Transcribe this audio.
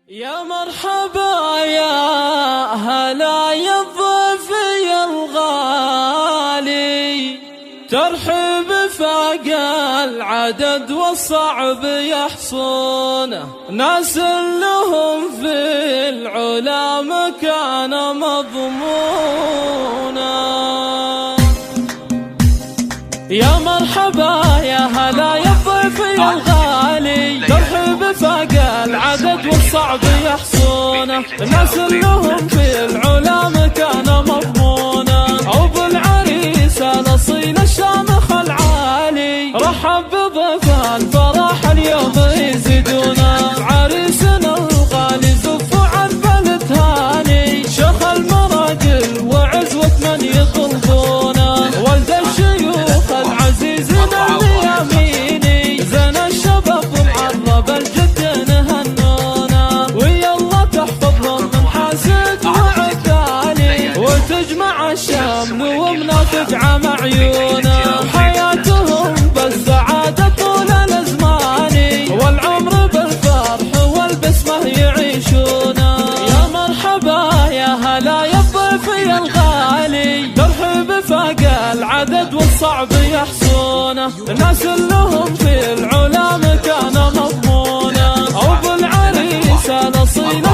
يا مرحبا يا هلا يا الضيف يا الغالي، ترحب فاق العدد والصعب يحصونه، ناس لهم في العلا مكان مضمونا. يا مرحبا يا هلا يا الضيف يا الغالي، ترحب فاق العدد والصعب يحصونه، الناس لهم في العلا مكان مضمونه. عوب العريس الاصيل الشامخ العالي، رحب بضيف الفرح اليوم يزيدونه. عريسنا الغالي زف عذب التهاني، شيخ المراجل وعزوة من يطلبونه، ولد الشيوخ العزيزين اليميني، زين الشباب معرب الجد نهنونا. ويا الله تحفظهم من حاسد وعداني، وتجمع الشمل ومنافق مع عيونه. حياتهم بالسعادة طول الازمان، والعمر بالفرح والبسمة يعيشونه. يا مرحبا يا هلا يا الضيف يا الغالي، ترحب فاق العدد والصعب يحصونه، الناس لهم في العلا مكان مضمونه. عوب العريس الاصيل